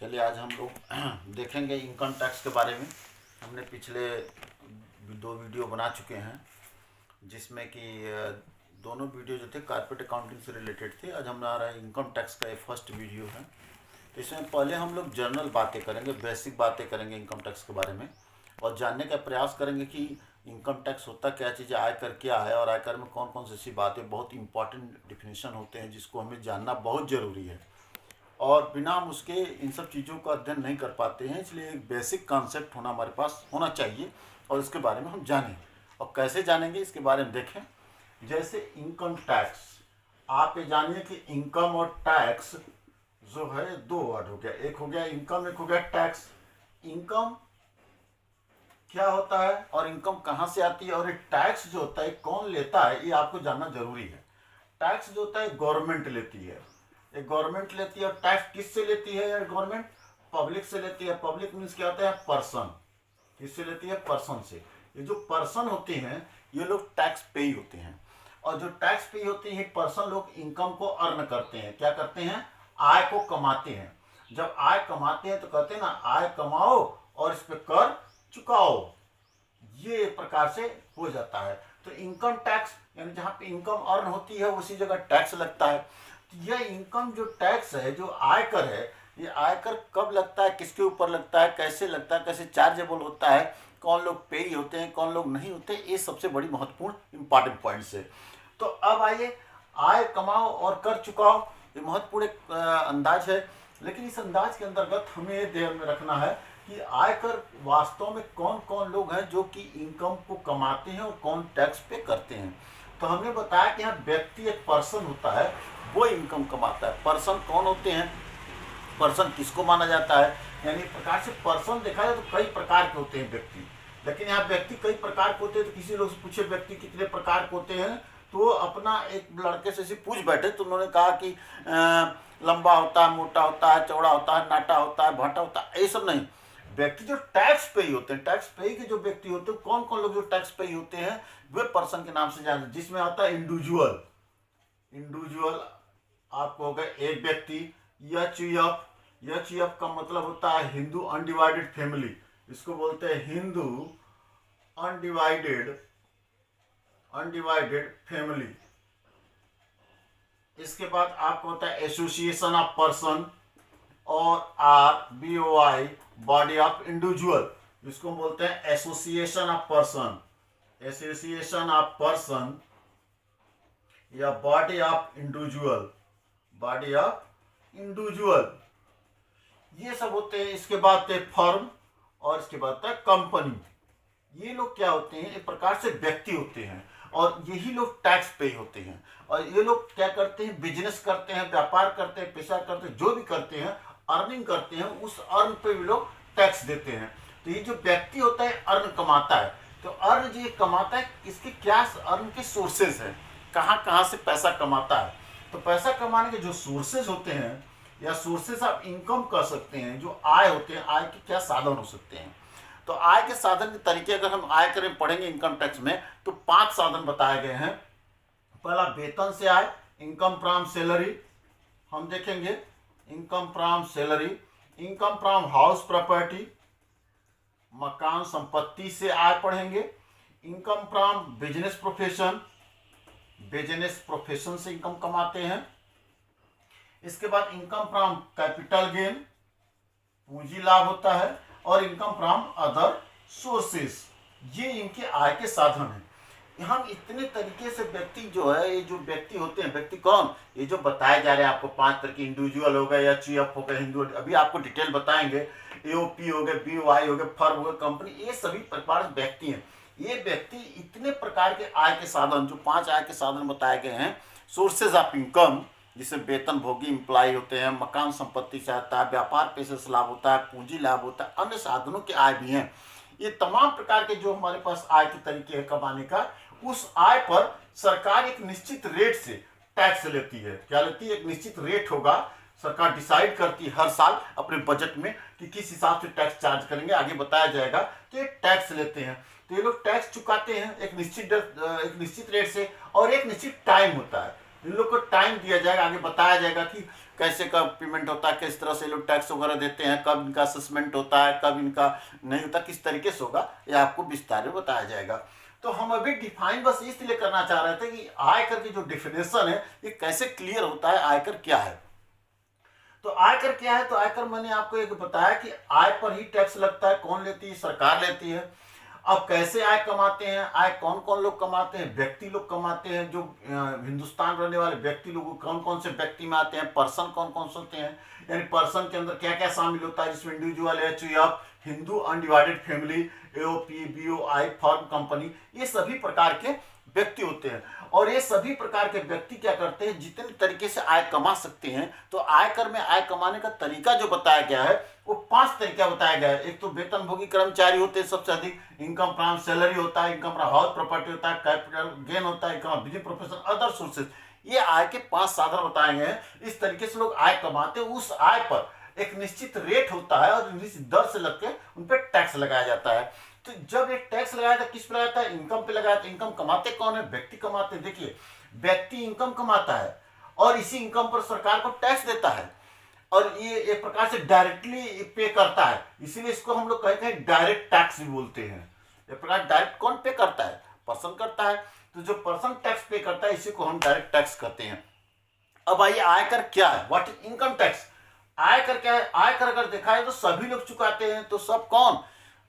चलिए आज हम लोग देखेंगे इनकम टैक्स के बारे में। हमने पिछले 2 वीडियो बना चुके हैं जिसमें कि दोनों वीडियो जो थे कॉर्पोरेट अकाउंटिंग से रिलेटेड थे। आज हमारा इनकम टैक्स का ये फर्स्ट वीडियो है। तो इसमें पहले हम लोग जनरल बातें करेंगे, बेसिक बातें करेंगे इनकम टैक्स के बारे में और जानने का प्रयास करेंगे कि इनकम टैक्स होता क्या चीज़ है, आयकर क्या है और आयकर में कौन कौन सी ऐसी बातें बहुत इंपॉर्टेंट डिफिनेशन होते हैं जिसको हमें जानना बहुत ज़रूरी है और बिना हम उसके इन सब चीज़ों का अध्ययन नहीं कर पाते हैं। इसलिए एक बेसिक कॉन्सेप्ट होना हमारे पास होना चाहिए और इसके बारे में हम जानें। और कैसे जानेंगे इसके बारे में देखें। जैसे इनकम टैक्स, आप ये जानिए कि इनकम और टैक्स जो है दो वर्ड हो गया, एक हो गया इनकम, एक हो गया टैक्स। इनकम क्या होता है और इनकम कहाँ से आती है और ये टैक्स जो होता है कौन लेता है, ये आपको जानना जरूरी है। टैक्स जो होता है गवर्नमेंट लेती है, एक गवर्नमेंट लेती है। और टैक्स किससे लेती है यार? गवर्नमेंट पब्लिक से लेती है। पब्लिक मीन्स क्या होता है? पर्सन। किससे लेती है? पर्सन से। ये जो पर्सन होते हैं ये लोग टैक्स पे ही होते हैं और जो टैक्स पे होते हैं पर्सन लोग इनकम को अर्न करते हैं। क्या करते हैं? आय को कमाते हैं। जब आय कमाते हैं तो कहते हैं ना, आय कमाओ और इस पे कर चुकाओ। ये एक प्रकार से हो जाता है। तो इनकम टैक्स यानी जहां पे इनकम अर्न होती है उसी जगह टैक्स लगता है। तो यह इनकम जो टैक्स है, जो आयकर है, ये आयकर कब लगता है, किसके ऊपर लगता है, कैसे लगता है, कैसे चार्जेबल होता है, कौन लोग पेई होते हैं, कौन लोग नहीं होते, ये सबसे बड़ी महत्वपूर्ण इंपॉर्टेंट पॉइंट्स है। तो अब आइए, आय कमाओ और कर चुकाओ, ये महत्वपूर्ण एक अंदाज है। लेकिन इस अंदाज के अंतर्गत हमें ये ध्यान में रखना है कि आयकर वास्तव में कौन कौन लोग हैं जो कि इनकम को कमाते हैं और कौन टैक्स पे करते हैं। तो हमने बताया कि यहाँ व्यक्ति, एक पर्सन होता है, वो इनकम कमाता है। पर्सन कौन होते हैं? पर्सन किसको माना जाता है? यानी प्रकार से पर्सन देखा जाए तो कई प्रकार के होते हैं व्यक्ति। लेकिन यहाँ व्यक्ति कई प्रकार के होते हैं। तो किसी लोग से पूछे व्यक्ति कितने प्रकार के होते हैं तो अपना एक लड़के से ऐसे पूछ बैठे तो उन्होंने कहा कि लंबा होता है, मोटा होता है, चौड़ा होता है, नाटा होता है, भाटा होता है। ये सब नहीं, व्यक्ति जो टैक्स पेई होते हैं, टैक्स पेई के जो व्यक्ति होते हैं, कौन कौन लोग जो टैक्स पेई होते हैं वे पर्सन के नाम से जाने। जिसमें आता है इंडिविजुअल। इंडिविजुअल आपको हो गया एक व्यक्ति। एचयूएफ, एचयूएफ का मतलब होता है हिंदू अनडिवाइडेड फैमिली। इसको बोलते हैं हिंदू अनडिवाइडेड फैमिली। इसके बाद आपको होता है एसोसिएशन ऑफ पर्सन और RBOI, बॉडी ऑफ इंडिविजुअल। इसको बोलते हैं association of person, association of person या body of individual, body of individual. ये सब होते हैं। इसके बाद है फर्म और इसके बाद है कंपनी। ये लोग क्या होते हैं? एक प्रकार से व्यक्ति होते हैं और यही लोग टैक्स पे होते हैं। और ये लोग क्या करते हैं? बिजनेस करते हैं, व्यापार करते हैं, पैसा करते हैं, जो भी करते हैं, अर्निंग करते हैं, उस अर्न पे भी लोग टैक्स देते हैं। तो ये जो व्यक्ति होता है अर्न कमाता है। तो अर्न जो ये कमाता है, इसके क्या अर्न के सोर्सेज हैं, कहाँ कहाँ से पैसा कमाता है। तो पैसा कमाने के जो सोर्सेज होते हैं या सोर्सेज ऑफ इनकम कह सकते हैं, जो आय होते हैं, आय के क्या साधन हो सकते हैं। तो आय के साधन के तरीके अगर हम आयकर में पढ़ेंगे इनकम टैक्स में तो 5 साधन बताए गए हैं। पहला वेतन से आय, इनकम फ्रॉम सैलरी हम देखेंगे, income from salary. Income from house property, मकान संपत्ति से आय पढ़ेंगे। Income from business profession, business profession से इनकम कमाते हैं। इसके बाद इनकम फ्रॉम कैपिटल गेन, पूंजी लाभ होता है। और इनकम फ्रॉम अदर सोर्सेस, ये इनके आय के साधन हैं। हम इतने तरीके से व्यक्ति जो है, ये जो व्यक्ति होते हैं, व्यक्ति कौन, ये जो बताए जा रहे हैं आपको 5 तरह के, इंडिविजुअल हो गए, एचयूएफ हो गए, हिंदू, अभी आपको डिटेल बताएंगे, एओपी हो गए, बीओआई हो गए, फर्म हो गए, कंपनी, ये सभी प्रकार व्यक्ति हैं। ये व्यक्ति इतने प्रकार के आय के साधन, जो 5 आय के साधन बताए गए हैं, सोर्सेज ऑफ इनकम, जिससे वेतन भोगी एम्प्लॉय होते हैं, मकान संपत्ति से आता है, व्यापार पैसे से लाभ होता है, पूंजी लाभ होता है, अन्य साधनों के आय भी हैं। ये तमाम प्रकार के जो हमारे पास आय के तरीके हैं कमाने का, उस आय पर सरकार एक निश्चित रेट से टैक्स लेती है। क्या लेती है? एक निश्चित रेट होगा, सरकार डिसाइड करती है हर साल अपने बजट में कि किस हिसाब से टैक्स चार्ज करेंगे, आगे बताया जाएगा। तो ये टैक्स लेते हैं। तो ये लोग टैक्स चुकाते हैं एक निश्चित रेट से और एक निश्चित टाइम होता है। इन लोग को टाइम दिया जाएगा, आगे बताया जाएगा कि कैसे कब पेमेंट होता है, किस तरह से लोग टैक्स वगैरह देते हैं, कब इनका असेसमेंट होता है, कब इनका नहीं होता, किस तरीके से होगा, यह आपको विस्तार में बताया जाएगा। तो हम अभी डिफाइन बस इसलिए करना चाह रहे थे कि आयकर की जो डिफिनेशन है ये कैसे क्लियर होता है, आयकर क्या है। तो आयकर क्या है, तो आयकर मैंने आपको एक बताया कि आय पर ही टैक्स लगता है। कौन लेती है? सरकार लेती है। अब कैसे आय कमाते हैं? आय कौन कौन लोग कमाते हैं? व्यक्ति लोग कमाते हैं, जो हिंदुस्तान रहने वाले व्यक्ति लोग, कौन कौन से व्यक्ति में आते हैं, पर्सन कौन कौन से होते हैं, यानी पर्सन के अंदर क्या क्या शामिल होता है, जिसमें individual, HUF, Hindu undivided family, AOP, BOI, firm, company, ये सभी प्रकार के व्यक्ति होते हैं। और ये सभी प्रकार के व्यक्ति क्या करते हैं, जितने तरीके से आय कमा सकते हैं। तो आयकर में आय कमाने का तरीका जो बताया गया है वो 5 तरीका बताया गया है। एक तो वेतनभोगी कर्मचारी होते हैं सबसे अधिक, इनकम फ्रॉम सैलरी होता है, इनकम फ्रॉम हाउस प्रॉपर्टी होता है, कैपिटल गेन होता है, income business profession, other sources. ये आय के 5 साधन बताए गए हैं। इस तरीके से लोग आय कमाते हैं। उस आय पर एक निश्चित रेट होता है और निश्चित दर से लग के उन पर टैक्स लगाया जाता है। तो जब एक टैक्स लगाया था, किस पे लगाया था? इनकम पे लगाया था। इनकम कमाते कौन है? व्यक्ति कमाते हैं। देखिए, व्यक्ति इनकम कमाता है और इसी इनकम पर सरकार को टैक्स देता है और ये एक प्रकार से डायरेक्टली पे करता है, इसीलिए इसको हम लोग कहते हैं डायरेक्ट टैक्स भी बोलते हैं। एक प्रकार डायरेक्ट कौन पे करता है? पर्सन करता है। तो जो पर्सन टैक्स पे करता है इसी को हम डायरेक्ट टैक्स कहते हैं। अब आइए, आयकर क्या है? What is income tax? आयकर क्या है? आयकर अगर देखा है तो सभी लोग चुकाते हैं। तो सब कौन?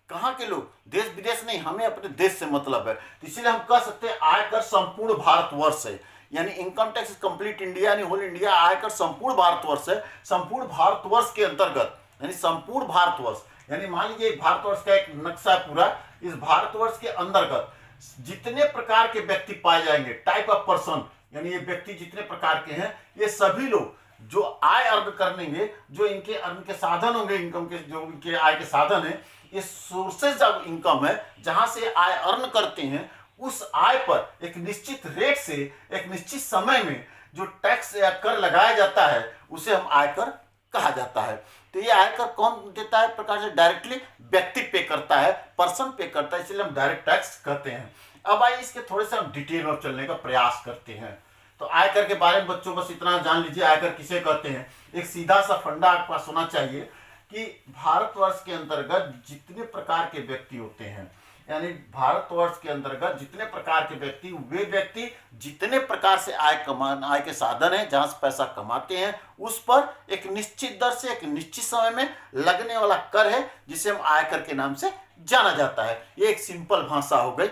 कहाँ के लोग? देश विदेश नहीं, हमें अपने देश से मतलब है। तो इसीलिए हम कह सकते हैं आयकर संपूर्ण भारतवर्ष है, यानी इनकम टैक्स कंप्लीट इंडिया, यानी होल इंडिया। आयकर संपूर्ण भारतवर्ष है। संपूर्ण भारतवर्ष के अंतर्गत, यानी संपूर्ण भारतवर्ष, यानी मान लीजिए भारतवर्ष का एक नक्शा पूरा, इस भारतवर्ष के अंतर्गत जितने प्रकार के व्यक्ति पाए जाएंगे, टाइप ऑफ पर्सन, यानी ये व्यक्ति जितने प्रकार के हैं, ये सभी लोग जो आय अर्न करेंगे, जो इनके अर्न के साधन होंगे, इनकम के जो इनके आय के साधन है, ये सोर्सेज ऑफ इनकम है, जहां से आय अर्न करते हैं, उस आय पर एक निश्चित रेट से एक निश्चित समय में जो टैक्स या कर लगाया जाता है उसे हम आयकर कहा जाता है। तो ये आयकर कौन देता है? प्रकार से डायरेक्टली व्यक्ति पे करता है, पर्सन पे करता है, इसलिए हम डायरेक्ट टैक्स कहते हैं। अब आइए इसके थोड़े से हम डिटेल में चलने का प्रयास करते हैं। तो आयकर के बारे में बच्चों बस इतना जान लीजिए, आयकर किसे कहते हैं। एक सीधा सा फंडा आपके पास होना चाहिए कि भारतवर्ष के अंतर्गत जितने प्रकार के व्यक्ति होते हैं, यानी भारतवर्ष के अंतर्गत जितने प्रकार के व्यक्ति, वे व्यक्ति जितने प्रकार से आय के साधन है, जहां से पैसा कमाते हैं, उस पर एक निश्चित दर से एक निश्चित समय में लगने वाला कर है, जिसे हम आयकर के नाम से जाना जाता है। ये एक सिंपल भाषा हो गई।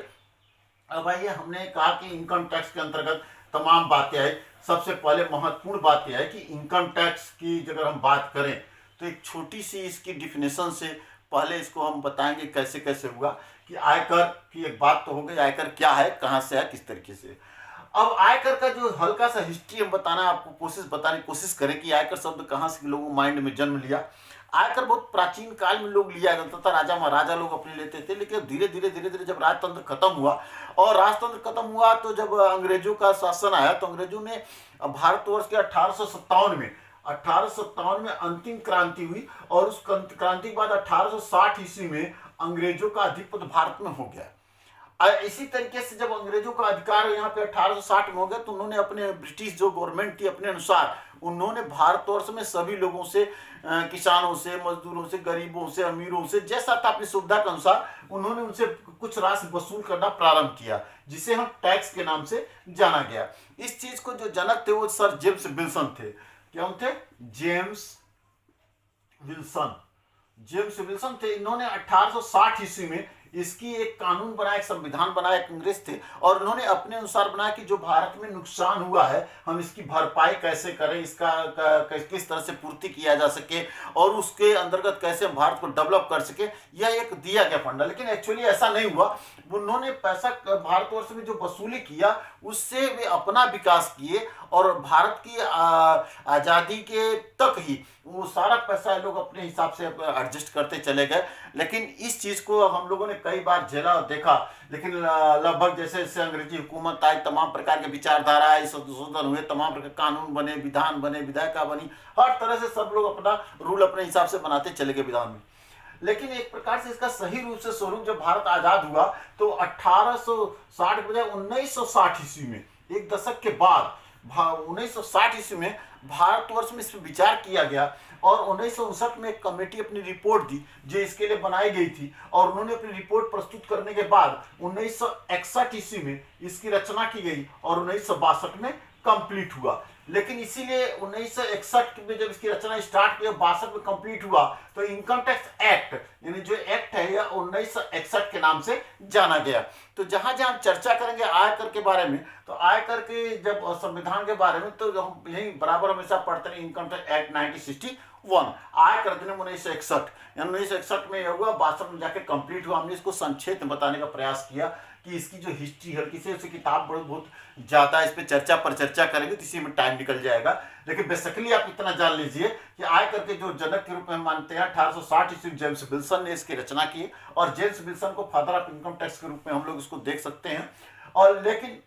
अब आइए, हमने कहा कि इनकम टैक्स के अंतर्गत तमाम बातें आई। सबसे पहले महत्वपूर्ण बात यह है कि इनकम टैक्स की अगर हम बात करें तो एक छोटी सी इसकी डिफिनेशन से पहले इसको हम बताएंगे कैसे कैसे हुआ। कि आयकर की एक बात तो हो गई, आयकर क्या है, कहाँ से है, किस तरीके से। अब आयकर का जो हल्का सा हिस्ट्री हम बताना आपको बताने की कोशिश करें कि आयकर शब्द कहाँ से लोगों माइंड में जन्म लिया। आयकर बहुत प्राचीन काल में लोग लिया जाता था, राजा महाराजा लोग अपने लेते थे। लेकिन धीरे धीरे जब राजतंत्र खत्म हुआ, और राजतंत्र खत्म हुआ तो जब अंग्रेजों का शासन आया, तो अंग्रेजों ने भारतवर्ष के 1857 में अंतिम क्रांति हुई, और उस क्रांति के बाद 1860 ईस्वी में अंग्रेजों का अधिपत्य भारत में हो गया। इसी तरीके से जब अंग्रेजों का अधिकार यहाँ पे 1860 में हो गया, तो उन्होंने अपने ब्रिटिश जो गवर्नमेंट थी अपने अनुसार उन्होंने भारतवर्ष में सभी लोगों से, किसानों से, मजदूरों से, गरीबों से, अमीरों से, जैसा था अपनी सुविधा के अनुसार उन्होंने उनसे कुछ राशि वसूल करना प्रारंभ किया, जिसे हम टैक्स के नाम से जाना गया। इस चीज को जो जनक थे वो सर जेम्स विल्सन थे। क्या हम थे? जेम्स विल्सन थे। इन्होंने 1860 ईस्वी में इसकी एक कानून बनाया, एक संविधान बनाया, कांग्रेस थे, और उन्होंने अपने अनुसार बनाया कि जो भारत में नुकसान हुआ है हम इसकी भरपाई कैसे करें, इसका किस तरह से पूर्ति किया जा सके, और उसके अंतर्गत कैसे हम भारत को डेवलप कर सके, यह एक दिया गया फंडा। लेकिन एक्चुअली ऐसा नहीं हुआ। उन्होंने पैसा भारतवर्ष में जो वसूली किया उससे वे अपना विकास किए, और भारत की आज़ादी के तक ही वो सारा पैसा लोग अपने हिसाब से एडजस्ट करते चले गए। लेकिन इस चीज़ को हम लोगों ने कई बार झेला और देखा, लेकिन लगभग जैसे जैसे अंग्रेजी हुकूमत आई, तमाम प्रकार के विचारधारा आई, संशोधन हुए, तमाम प्रकार कानून बने, विधान बने, विधायिका बनी, हर तरह से सब लोग अपना रूल अपने हिसाब से बनाते चले गए विधान में। लेकिन एक प्रकार से इसका सही रूप से स्वरूप जब भारत आज़ाद हुआ तो 1860 के बजाय 1960 ईस्वी में, एक दशक के बाद, 1960 ईस्वी में भारतवर्ष में इस पर विचार किया गया और 1959 में एक कमेटी अपनी रिपोर्ट दी जो इसके लिए बनाई गई थी और उन्होंने अपनी रिपोर्ट प्रस्तुत करने के बाद 1961 ईस्वी में इसकी रचना की गई और 1962 में कंप्लीट हुआ। लेकिन इसीलिए 1961 में जब इसकी रचना स्टार्ट की 62 में कंप्लीट हुआ तो इनकम टैक्स एक्ट यानी जो एक्ट है यह 1961 के नाम से जाना गया। तो जहां जहां हम चर्चा करेंगे आयकर के बारे में तो आयकर के जब संविधान के बारे में तो हम यही बराबर हमेशा पढ़ते हैं इनकम टैक्स एक्ट 1961 आयकर अधिनियम 1961 यानी 1961 में यह हुआ 62 में जाकर कंप्लीट हुआ। हमने इसको संक्षेप में बताने का प्रयास किया कि इसकी जो हिस्ट्री हल्की से उसकी किताब बहुत ज़्यादा इस पर चर्चा करेंगे तो इसी में टाइम निकल जाएगा। लेकिन बेसिकली आप इतना जान लीजिए कि आयकर के जो जनक के रूप में हम मानते हैं 1860 ईस्वी जेम्स विल्सन ने इसकी रचना की और जेम्स विल्सन को फादर ऑफ इनकम टैक्स के रूप में हम लोग इसको देख सकते हैं। और लेकिन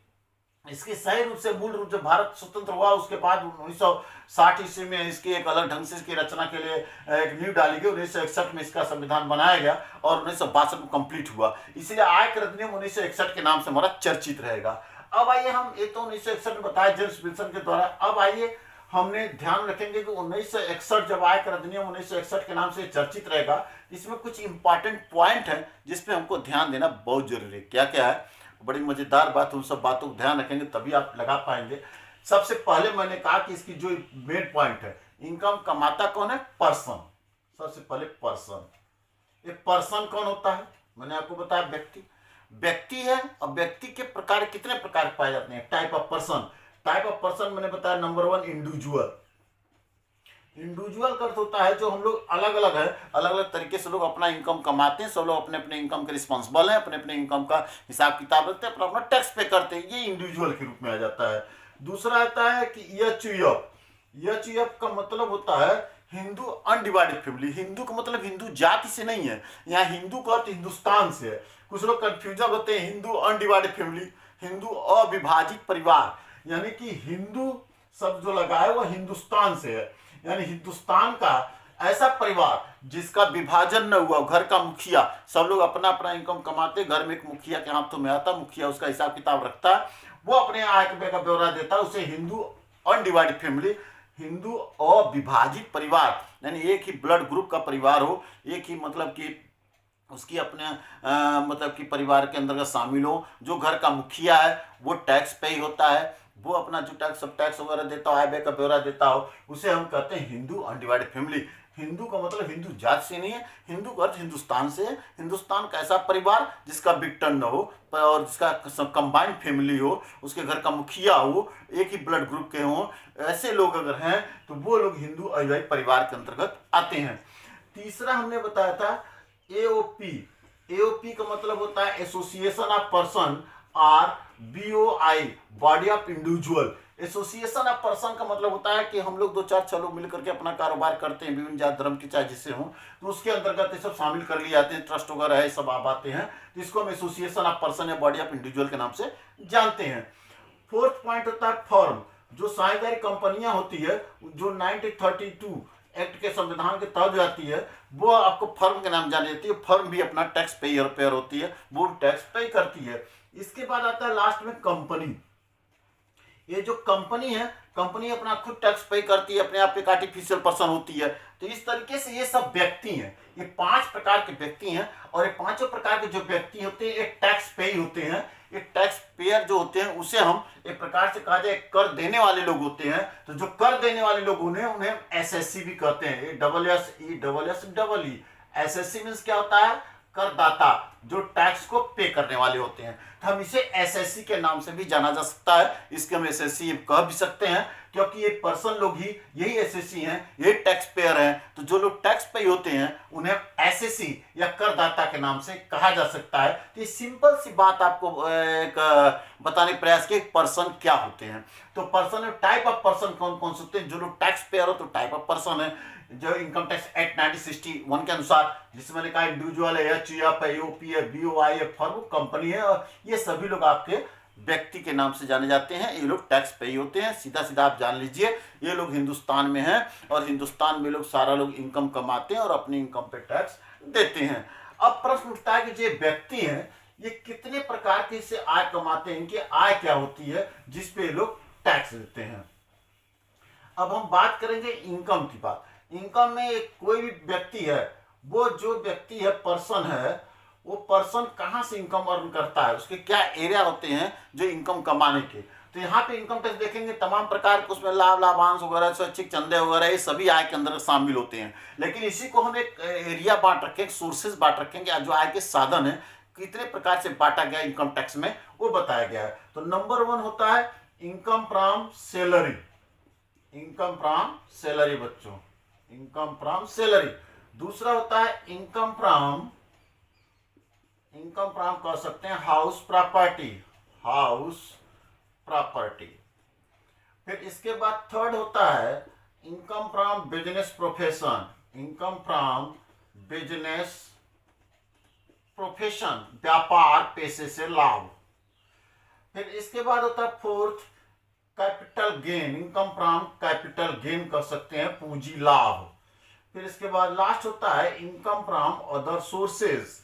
इसकी सही रूप से मूल रूप जब भारत स्वतंत्र हुआ उसके बाद 1960 ईस्वी में इसकी एक अलग ढंग से इसकी रचना के लिए एक नींव डाली गई। 1961 में इसका संविधान बनाया गया और 1962 में कंप्लीट हुआ। इसलिए आयकर अधिनियम 1961 के नाम से हमारा चर्चित रहेगा। अब आइए हम ये तो 1961 में बताया जेम्स विल्सन के द्वारा। अब आइए हमने ध्यान रखेंगे कि 1961 जब आयकर अधिनियम 1961 के नाम से चर्चित रहेगा इसमें कुछ इंपॉर्टेंट पॉइंट है जिसपे हमको ध्यान देना बहुत जरूरी है। क्या क्या है, बड़ी मजेदार बात, उन सब बातों को ध्यान रखेंगे तभी आप लगा पाएंगे। सबसे पहले मैंने कहा कि इसकी जो मेन पॉइंट है इनकम कमाता कौन है, पर्सन। सबसे पहले पर्सन, ये पर्सन कौन होता है मैंने आपको बताया व्यक्ति है। और व्यक्ति के प्रकार कितने प्रकार पाए जाते हैं, टाइप ऑफ पर्सन मैंने बताया नंबर 1 इंडिविजुअल का अर्थ होता है जो हम लोग अलग अलग तरीके से लोग अपना इनकम कमाते हैं। सब लोग अपने अपने इनकम के रिस्पॉन्सिबल हैं, अपने अपने इनकम का हिसाब किताब रखते हैं, अपना अपना टैक्स पे करते हैं, ये इंडिविजुअल के रूप में आ जाता है। दूसरा आता है कि एचयूएफ का मतलब होता है हिंदू अनडिवाइडेड फैमिली। हिंदू का मतलब हिंदू जाति से नहीं है, यहाँ हिंदू का अर्थ हिंदुस्तान से है। कुछ लोग कंफ्यूजन होते हैं हिंदू अनडिवाइडेड फैमिली, हिंदू अविभाजित परिवार, यानी कि हिंदू शब्द जो लगाए वह हिंदुस्तान से है, यानी हिंदुस्तान का ऐसा परिवार जिसका विभाजन न हुआ। घर का मुखिया, सब लोग अपना अपना इनकम कमाते, घर में एक मुखिया के हाथों में आता, मुखिया उसका हिसाब किताब रखता है, वो अपने आय का ब्यौरा देता है, उसे हिंदू अनडिवाइडेड फैमिली, हिंदू अविभाजित परिवार, यानी एक ही ब्लड ग्रुप का परिवार हो, एक ही मतलब कि उसकी अपने मतलब कि परिवार के अंदर शामिल हो। जो घर का मुखिया है वो टैक्स पे ही होता है, वो अपना जो टैक्स वगैरह देता हो, आय व्यय का ब्यौरा देता हो, उसे हम कहते हैं हिंदू अनडिवाइडेड फैमिली। हिंदू का मतलब हिंदू जात से नहीं है, हिंदू का अर्थ हिंदुस्तान से है। हिंदुस्तान का ऐसा परिवार जिसका बिग टर्न न हो और जिसका कंबाइंड फैमिली हो, उसके घर का मुखिया हो, एक ही ब्लड ग्रुप के हों, ऐसे लोग अगर हैं तो वो लोग हिंदू अविभाजित परिवार के अंतर्गत आते हैं। तीसरा हमने बताया था एओपी का मतलब होता है association of person or BOI body of individual. Association of person का मतलब होता है कि हम लोग 2-4-6 लोग मिलकर के अपना कारोबार करते हैं, विभिन्न जात धर्म के चाहे जिससे हों, तो उसके अंतर्गत ये सब शामिल कर लिए जाते हैं, ट्रस्ट वगैरह है सब आप आते हैं, तो इसको हम एसोसिएशन ऑफ पर्सन या बॉडी ऑफ इंडिविजुअल के नाम से जानते हैं। फोर्थ पॉइंट होता है फर्म। जो साझेदारी कंपनियां होती है जो 1932 एक्ट के संविधान के तहत जाती है वो आपको फर्म के नाम जानी जाती है। फर्म भी अपना टैक्स पेयर होती है, वो टैक्स पे करती है। इसके बाद आता है लास्ट में कंपनी। ये जो कंपनी है, कंपनी अपना खुद टैक्स पे करती है, अपने आप एक आर्टिफिशियल पर्सन होती है। तो इस तरीके से ये सब व्यक्ति हैं, ये 5 प्रकार के व्यक्ति हैं और ये पांचों प्रकार के जो व्यक्ति होते हैं एक टैक्स पे ही होते हैं। ये टैक्स पेयर जो होते हैं उसे हम एक प्रकार से कहा जाए कर देने वाले लोग होते हैं। तो जो कर देने वाले लोग उन्हें SSC भी कहते हैं, SSE। SSC मीन्स क्या होता है, करदाता, जो टैक्स को पे करने वाले होते हैं। तो हम इसे SSC के नाम से भी जाना जा सकता है, इसके हम SSC कह भी सकते हैं क्योंकि ये पर्सन लोग ही यही SSC हैं, यही टैक्स पेयर हैं। तो जो लोग टैक्स पे होते हैं उन्हें SSC या करदाता के नाम से कहा जा सकता है। तो ये सिंपल सी बात आपको बताने का प्रयास किया पर्सन क्या होते हैं। तो पर्सन टाइप ऑफ पर्सन कौन कौन से होते हैं, जो लोग टैक्स पेयर हो तो टाइप ऑफ पर्सन है जो इनकम टैक्स एक्ट 1961 के अनुसार, जिसमें मैंने कहा इंडिविजुअल है, एचयूएफ है, एओपी है, BOI है, फर्म कंपनी है, और ये सभी लोग आपके व्यक्ति के नाम से जाने जाते हैं। ये लोग टैक्स पे ही होते हैं, सीधा सीधा आप जान लीजिए। ये लोग हिंदुस्तान में हैं और हिंदुस्तान में लोग सारा लोग इनकम कमाते हैं और अपनी इनकम पे टैक्स देते हैं। अब प्रश्न उठता है कि जो व्यक्ति हैं ये कितने प्रकार के से आय कमाते हैं, इनकी आय क्या होती है जिसपे लोग टैक्स देते हैं। अब हम बात करेंगे इनकम की बात। इनकम में कोई भी व्यक्ति है, वो जो व्यक्ति है, पर्सन है, वो पर्सन कहाँ से इनकम अर्न करता है, उसके क्या एरिया होते हैं जो इनकम कमाने के। तो यहाँ पे इनकम टैक्स देखेंगे, तमाम प्रकार के उसमें लाभ, लाभांश वगैरह, स्वैच्छिक चंदे वगैरह, ये सभी आय के अंदर शामिल होते हैं। लेकिन इसी को हम एक एरिया बांट रखेंगे, सोर्सेज बांट रखेंगे, जो आय के साधन है कितने प्रकार से बांटा गया इनकम टैक्स में, वो बताया गया है। तो नंबर 1 होता है income from salary. Income from salary बच्चों, इनकम फ्रॉम सैलरी। दूसरा होता है इनकम फ्रॉम कह सकते हैं हाउस प्रॉपर्टी, हाउस प्रॉपर्टी। फिर इसके बाद थर्ड होता है income from business profession, income from business profession, व्यापार पेशे से लाभ। फिर इसके बाद होता है fourth capital gain, income from capital gain कर सकते हैं, पूंजी लाभ। फिर इसके बाद लास्ट होता है income from other sources,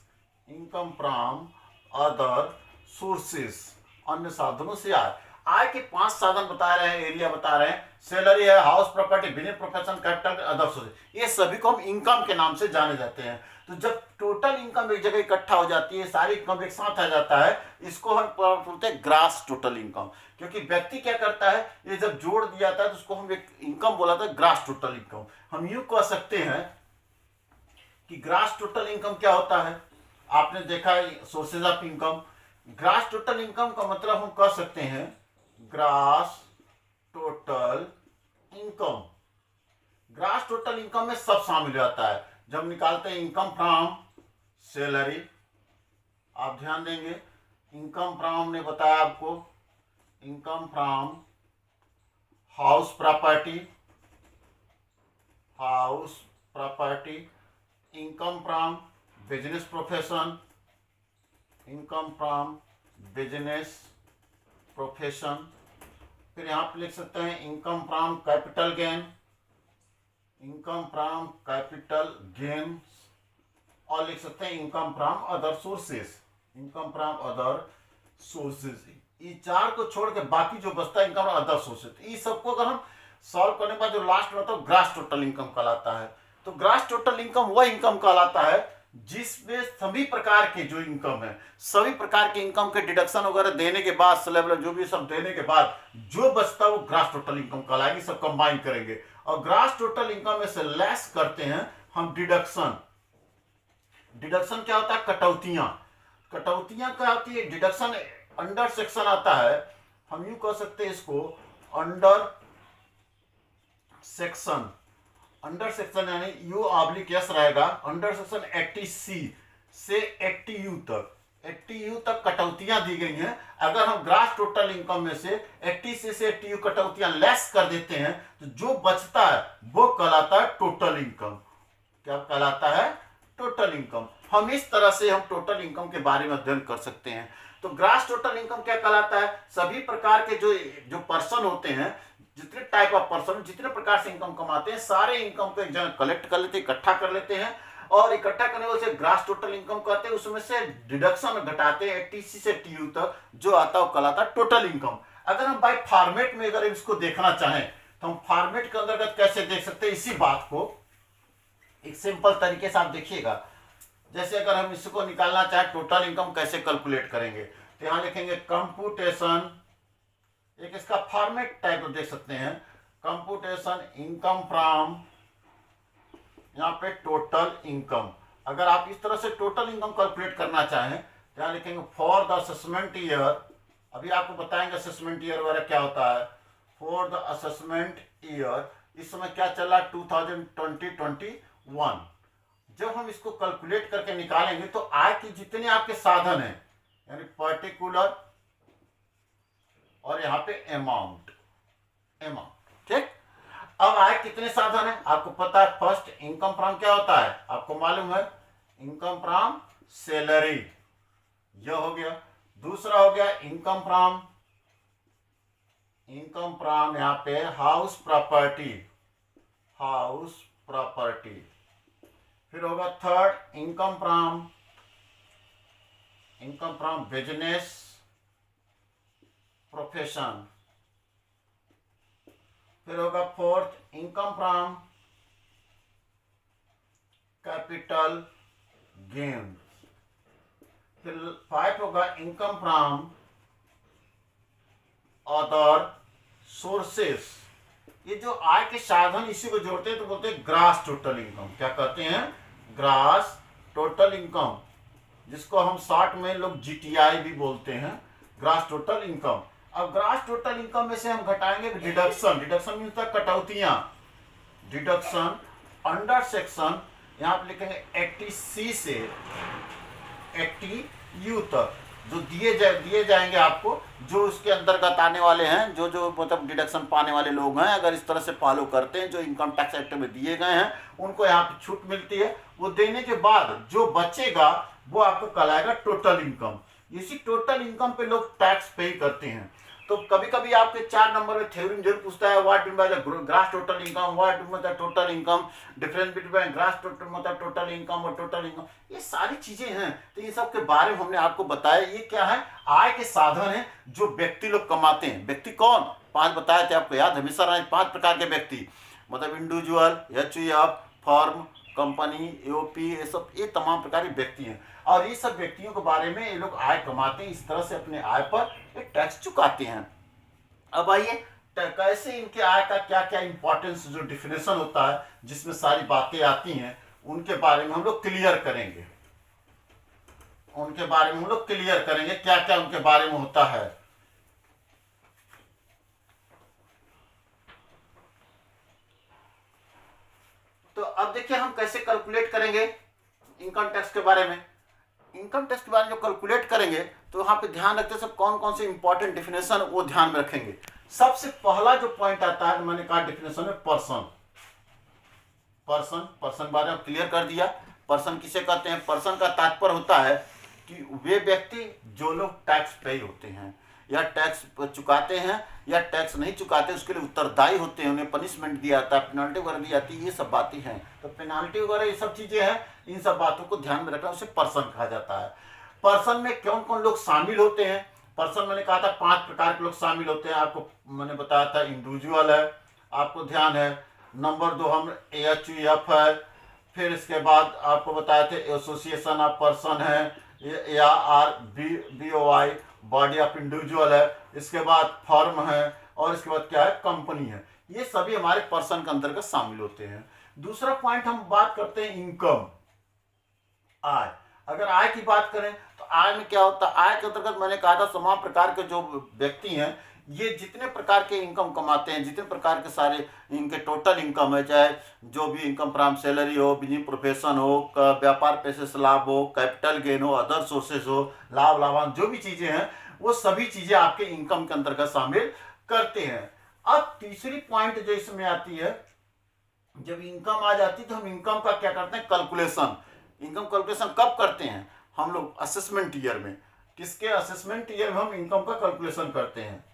income from other sources, अन्य साधनों से आय। आय के 5 साधन बता रहे हैं, एरिया बता रहे हैं, सैलरी है, house property, business profession, capital, other sources, ये सभी को हम इनकम के नाम से जाने जाते हैं। तो जब टोटल इनकम एक जगह इकट्ठा हो जाती है, सारी इनकम एक साथ आ जाता है, इसको हम बोलते हैं ग्रास टोटल इनकम। क्योंकि व्यक्ति क्या करता है, ये जब जोड़ दिया जाता है तो उसको हम एक इनकम बोला था, ग्रास टोटल इनकम। हम यूं कह सकते हैं कि ग्रास टोटल इनकम क्या होता है, आपने देखा है sources of income. Grass total income का मतलब हम कह सकते हैं gross total income. Grass total income में सब शामिल हो जाता है। जब निकालते हैं इनकम फ्रॉम सैलरी, आप ध्यान देंगे, इनकम फ्रॉम ने बताया आपको, income from house property, house property, income from business profession, income from business profession. फिर यहाँ पे लिख सकते हैं income from capital gain, income from capital gain, और लिख सकते हैं income from other sources, income from other sources. ये 4 को छोड़ के बाकी जो बचता है इनकम अदर सोर्सेज, ये सबको अगर हम सॉल्व करने के बाद जो लास्ट में होता है ग्रास टोटल इनकम कहलाता है। तो ग्रास टोटल इनकम वह इनकम कहलाता है जिसमें सभी प्रकार के जो इनकम है, सभी प्रकार के इनकम के डिडक्शन वगैरह देने के बाद, स्लैब जो भी सब देने के बाद जो बचता है वो ग्रास टोटल इनकम कहलाएगी। सब कंबाइन करेंगे और ग्रास टोटल इनकम में से लेस करते हैं हम डिडक्शन। डिडक्शन क्या होता है, कटौतियां। कटौतियां क्या होती है, डिडक्शन अंडर सेक्शन आता है, हम यूं कह सकते हैं इसको अंडर सेक्शन। अंडर सेक्शन यानी यू ऑब्लिक एस रहेगा, अंडर सेक्शन 80C से 80U तक, 80U तक कटौतियां दी गई हैं। अगर हम ग्रास टोटल इनकम में से 80C से 80U कटौतियां लेस कर देते हैं तो जो बचता है वो कहलाता है टोटल इनकम। क्या कहलाता है, टोटल इनकम। हम इस तरह से हम टोटल इनकम के बारे में अध्ययन कर सकते हैं। तो ग्रास टोटल इनकम क्या कहलाता है, सभी प्रकार के जो पर्सन होते हैं, जितने टाइप ऑफ पर्सन, जितने प्रकार से इनकम कमाते हैं, सारे इनकम को एक जगह कलेक्ट कर लेते हैं, इकट्ठा कर लेते हैं, और इकट्ठा करने वाले ग्रास टोटल इनकम कहते हैं। उसमें से डिडक्शन घटाते हैं 80C से 80U तक, जो आता है वो कहलाता है टोटल इनकम। अगर हम बाय फॉर्मेट में अगर इसको देखना चाहें तो हम फॉर्मेट के अंतर्गत कैसे देख सकते हैं, इसी बात को एक सिंपल तरीके से आप देखिएगा। जैसे अगर हम इसको निकालना चाहें टोटल इनकम कैसे कैलकुलेट करेंगे, तो यहां लिखेंगे कंप्यूटेशन, एक इसका फॉर्मेट टाइप देख सकते हैं, कंप्यूटेशन इनकम फ्रॉम, यहाँ पे टोटल इनकम। अगर आप इस तरह से टोटल इनकम कैलकुलेट करना चाहें तो यहाँ लिखेंगे फॉर द असेसमेंट ईयर, अभी आपको बताएंगे असेसमेंट ईयर वगैरह क्या होता है। फॉर द असेसमेंट ईयर, इस समय क्या चल रहा है 2020-21। जब हम इसको कैलकुलेट करके निकालेंगे तो आय के जितने आपके साधन हैं, यानी पर्टिकुलर और यहाँ पे अमाउंट, ठीक। अब आय कितने साधन है आपको पता है। फर्स्ट इनकम फ्रॉम क्या होता है आपको मालूम है, इनकम फ्रॉम सैलरी, यह हो गया। दूसरा हो गया इनकम फ्रॉम यहाँ पे हाउस प्रॉपर्टी, हाउस प्रॉपर्टी। फिर होगा third income from business profession, फिर होगा fourth income from capital gain, फिर 5 होगा इनकम फ्रॉम अदर सोर्सेस। ये जो आय के साधन इसी को जोड़ते हैं तो बोलते हैं ग्रास टोटल इनकम। क्या कहते हैं? ग्रास टोटल इनकम, जिसको हम शॉर्ट में लोग जीटीआई भी बोलते हैं, ग्रास टोटल इनकम। अब ग्रास टोटल इनकम में से हम घटाएंगे डिडक्शन। डिडक्शन मीन्स कटौतियां। डिडक्शन अंडर सेक्शन, यहां पर लिखेंगे 80C से 80U तक, जो दिए जाएंगे आपको, जो उसके अंतर्गत आने वाले हैं, जो मतलब डिडक्शन पाने वाले लोग हैं, अगर इस तरह से फॉलो करते हैं जो इनकम टैक्स एक्ट में दिए गए हैं, उनको यहाँ पे छूट मिलती है। वो देने के बाद जो बचेगा वो आपको कहलाएगा टोटल इनकम। इसी टोटल इनकम पे लोग टैक्स पे करते हैं। तो कभी कभी आपके 4 नंबर में थ्योरी जरूर पूछता है what mean by the gross total income, what मतलब total income, difference between gross total मतलब टोटल इनकम और टोटल इनकम, ये सारी चीजें हैं। तो इन सब के बारे में हमने आपको बताया। ये क्या है? आय के साधन है जो व्यक्ति लोग कमाते हैं। व्यक्ति कौन? 5 बताए थे आपको, याद हमेशा रहे। 5 प्रकार के व्यक्ति, मतलब individual, HUF, firm, company, AOP, ये तमाम प्रकार के व्यक्ति हैं। और ये सब व्यक्तियों के बारे में ये लोग आय कमाते हैं, इस तरह से अपने आय पर एक टैक्स चुकाते हैं। अब आइए कैसे इनके आय का क्या क्या इंपॉर्टेंस, जो डिफिनेशन होता है जिसमें सारी बातें आती हैं, उनके बारे में हम लोग क्लियर करेंगे। क्या क्या उनके बारे में होता है। तो अब देखिए हम कैसे कैलकुलेट करेंगे इनकम टैक्स के बारे में। इनकम टैक्स के बारे में जो कैलकुलेट करेंगे तो वहां पे ध्यान रखते सब कौन कौन से इंपॉर्टेंट डिफिनेशन वो ध्यान में रखेंगे। सबसे पहला जो पॉइंट आता है, मैंने कहा डिफिनेशन में पर्सन बारे में क्लियर कर दिया। पर्सन किसे कहते हैं? पर्सन का तात्पर्य होता है कि वे व्यक्ति जो लोग टैक्स पे होते हैं, या टैक्स चुकाते हैं या टैक्स नहीं चुकाते, उसके लिए उत्तरदायी होते हैं, उन्हें पनिशमेंट दिया जाता है, पेनाल्टी वगैरह दी जाती है, ये सब बातें हैं। तो पेनाल्टी वगैरह ये सब चीजें हैं, इन सब बातों को ध्यान में रखना, उसे पर्सन कहा जाता है। पर्सन में कौन कौन लोग शामिल होते हैं? पर्सन मैंने कहा था 5 प्रकार के लोग शामिल होते हैं, आपको मैंने बताया था। इंडिविजुअल है, आपको ध्यान है। नंबर 2 हम एचयूएफ है। फिर इसके बाद आपको बताया थे एसोसिएशन ऑफ पर्सन है, या BOI बॉडी ऑफ इंडिविजुअल है। इसके बाद फर्म है, और इसके बाद क्या है? कंपनी है। ये सभी हमारे पर्सन के अंतर्गत शामिल होते हैं। दूसरा पॉइंट हम बात करते हैं इनकम, आय। अगर आय की बात करें तो आय में क्या होता है? आय के अंतर्गत मैंने कहा था तमाम प्रकार के जो व्यक्ति हैं, ये जितने प्रकार के इनकम कमाते हैं, जितने प्रकार के सारे इनके टोटल इनकम है, चाहे जो भी इनकम फ्रॉम सैलरी हो, बिजनेस प्रोफेशन हो, व्यापार पैसे से लाभ हो, कैपिटल गेन हो, अदर सोर्सेज हो, लाभ लाभांश, जो भी चीजें हैं वो सभी चीजें आपके इनकम के अंतर्गत शामिल करते हैं। अब तीसरी पॉइंट जो इसमें आती है, जब इनकम आ जाती है तो हम इनकम का क्या करते हैं? कैलकुलेशन। इनकम कैलकुलेशन कब करते हैं? हम लोग असेसमेंट ईयर में। किसके? असेसमेंट ईयर में हम इनकम का कैलकुलेशन करते हैं।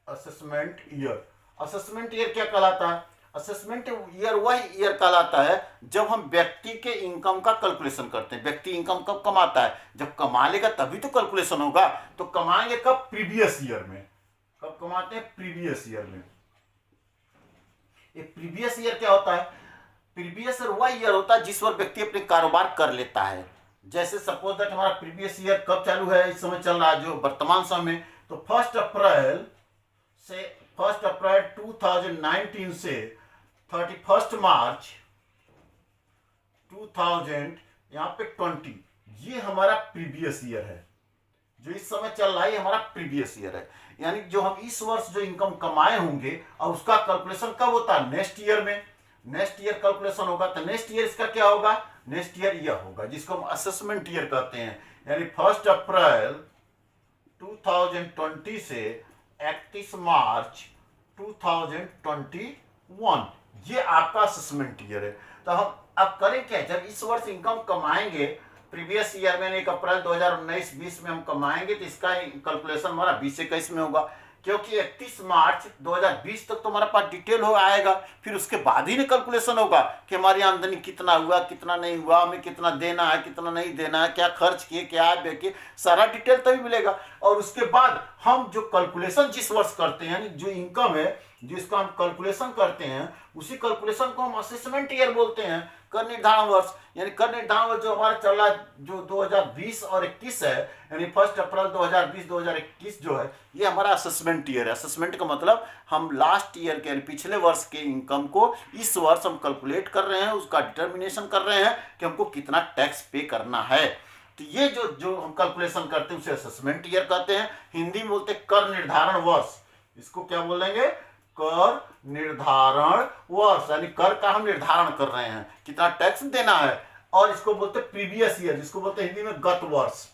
असेसमेंट ईयर क्या कहलाता है? असेसमेंट ईयर वही ईयर कहलाता है जब हम व्यक्ति के इनकम का कैलकुलेशन करते हैं। व्यक्ति इनकम कब कमाता है? जब कमा लेगा तभी तो कैलकुलेशन होगा। तो कमाएंगे कब? प्रीवियस ईयर में। कब कमाते हैं? प्रीवियस ईयर में। ये प्रीवियस ईयर क्या होता है? प्रीवियस ईयर वह ईयर होता है जिस पर व्यक्ति अपने कारोबार कर लेता है। जैसे सपोज दैट हमारा प्रीवियस ईयर कब चालू है? इस समय चल रहा है जो वर्तमान समय, तो 1 अप्रैल 2019 से 31 मार्च 2000 यहाँ पे 20, ये हमारा प्रीवियस ईयर है। जो इस समय चल रहा है ये हमारा प्रीवियस ईयर है। यानी जो हम इस वर्ष जो इनकम कमाए होंगे, और उसका कैलकुलेशन कब होता है? नेक्स्ट ईयर में। नेक्स्ट ईयर कैलकुलेशन होगा, तो नेक्स्ट ईयर इसका क्या होगा? नेक्स्ट ईयर यह होगा जिसको हम असेसमेंट ईयर कहते हैं। यानी 1 अप्रैल 2020 से 31 मार्च 2021, ये आपका असेसमेंट ईयर है। तो हम अब करें क्या? जब इस वर्ष इनकम कमाएंगे प्रीवियस ईयर में, 1 अप्रैल 2019-20 में हम कमाएंगे, तो इसका कैलकुलेशन हमारा 20-21 में होगा। क्योंकि 31 मार्च 2020 तक तो हमारे पास डिटेल हो आएगा, फिर उसके बाद ही ना कैलकुलेशन होगा कि हमारी आमदनी कितना हुआ, कितना नहीं हुआ, हमें कितना देना है, कितना नहीं देना है, क्या खर्च किए, क्या आय किए, सारा डिटेल तभी मिलेगा। और उसके बाद हम जो कैलकुलेशन जिस वर्ष करते हैं, यानी जो इनकम है जिसका हम कैलकुलेशन करते हैं, उसी कैलकुलेशन को हम असेसमेंट ईयर बोलते हैं, कर निर्धारण वर्ष। यानी कर निर्धारण वर्ष जो हमारा चल रहा है, जो 2020 और 21 है, यानी 1 अप्रैल 2020-2021 जो है, ये हमारा असेसमेंट ईयर है। असेसमेंट का मतलब हम लास्ट ईयर के यानी पिछले वर्ष के इनकम को इस वर्ष हम कैलकुलेट कर रहे हैं, उसका डिटर्मिनेशन कर रहे हैं कि हमको कितना टैक्स पे करना है। तो ये जो हम कैलकुलेशन करते हैं उसे असेसमेंट ईयर कहते हैं। हिंदी में बोलते हैं कर निर्धारण वर्ष। इसको क्या बोलेंगे? कर निर्धारण वर्ष, यानी कर का हम निर्धारण कर रहे हैं, कितना टैक्स देना है। और इसको बोलते हैं प्रीवियस ईयर, जिसको बोलते हैं हिंदी में गत वर्ष।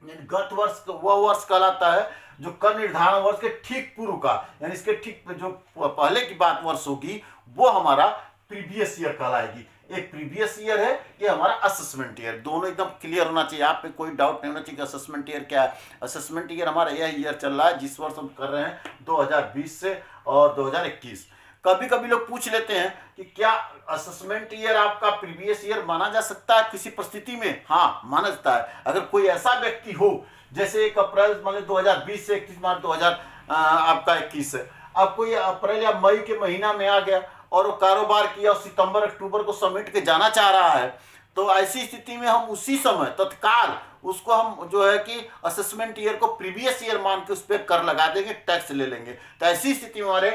यानी गत वर्ष वह वर्ष कहलाता है जो कर निर्धारण वर्ष के ठीक पूर्व का, यानी इसके ठीक जो पहले की बात वर्ष होगी वो हमारा प्रीवियस ईयर कहलाएगी। एक प्रीवियस ईयर है, ये हमारा असेसमेंट ईयर। दोनों एकदम क्लियर होना चाहिए, आप पे कोई डाउट नहीं होना चाहिए कि असेसमेंट ईयर क्या है। असेसमेंट ईयर हमारा यह ईयर चल रहा है जिस वर्ष हम कर रहे हैं 2020 से और 2021। कभी कभी लोग पूछ लेते हैं कि क्या असेसमेंट ईयर आपका प्रीवियस ईयर माना जा सकता है किसी परिस्थिति में? हाँ, माना जाता है। अगर कोई ऐसा व्यक्ति हो जैसे 1 अप्रैल मतलब 2020 से 31 मार्च 2021 है, अब कोई अप्रैल या मई के महीना में आ गया और वो कारोबार किया और सितंबर अक्टूबर को समेट के जाना चाह रहा है, तो ऐसी स्थिति में हम उसी समय तत्काल उसको हम जो है कि असेसमेंट ईयर को प्रीवियस ईयर मान के उस पर कर लगा देंगे, टैक्स ले लेंगे। तो ऐसी स्थिति में हमारे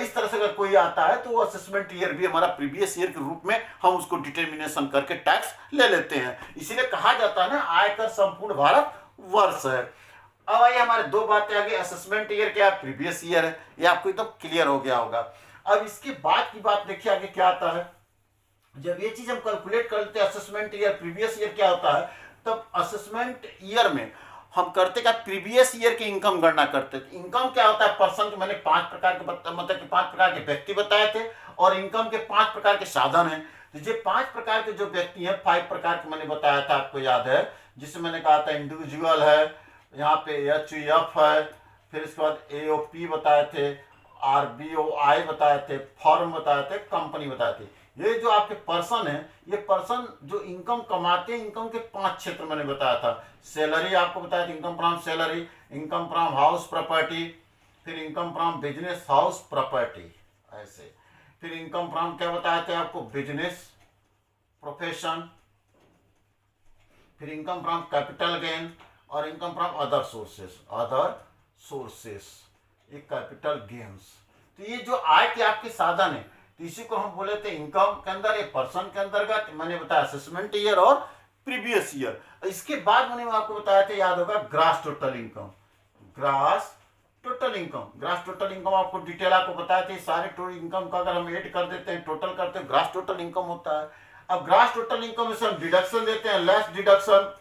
इस तरह से अगर कोई आता है तो वो असेसमेंट ईयर भी हमारा प्रीवियस ईयर के रूप में हम उसको डिटर्मिनेशन करके टैक्स ले लेते हैं। इसीलिए कहा जाता है ना, आयकर संपूर्ण भारत वर्ष है। अब आइए हमारे दो बातें आगे, असेसमेंट ईयर क्या है, प्रीवियस ईयर है, ये आपको एकदम क्लियर हो गया होगा। अब इसके बाद की बात देखिए आगे क्या आता है। जब ये चीज हम कैलकुलेट करते हैं असेसमेंट ईयर प्रीवियस ईयर क्या होता है, तब असेसमेंट ईयर में हम करते क्या, प्रीवियस ईयर की इनकम गणना करते थे। इनकम क्या होता है, पर्सन के मैंने 5 प्रकार के मतलब कि 5 प्रकार के व्यक्ति बताए थे और इनकम के 5 प्रकार के साधन हैं। तो ये 5 प्रकार के जो व्यक्ति हैं, 5 प्रकार के मैंने बताया था, आपको याद है, जिसमें मैंने कहा था इंडिविजुअल है, यहाँ पे HUF है, फिर इसके बाद AOP बताए थे, RBOI बताए थे, फर्म बताए थे, कंपनी बताए थे। ये जो आपके पर्सन है, ये पर्सन जो इनकम कमाते हैं, इनकम के 5 क्षेत्र मैंने बताया था। सैलरी आपको बताया था, income from salary, income from house property, फिर income from business house property, ऐसे। फिर इनकम फ्रॉम क्या बताया था आपको, बिजनेस प्रोफेशन, फिर इनकम फ्रॉम कैपिटल गेन और इनकम फ्रॉम अदर सोर्सेस, ये कैपिटल गेन्स। तो ये जो आय के आपके साधन है, तो इसी को हम बोले थे इनकम के अंदर, एक पर्सन के अंतर्गत मैंने बताया असेसमेंट ईयर और प्रीवियस ईयर। इसके बाद मैंने आपको बताया था, याद होगा, grass total income. Grass total income आपको डिटेल आपको बताया था। सारे टोटल इनकम का अगर हम ऐड कर देते हैं, टोटल करते हैं, ग्रास टोटल इनकम होता है। अब ग्रास टोटल इनकम में से हम डिडक्शन देते हैं, less deduction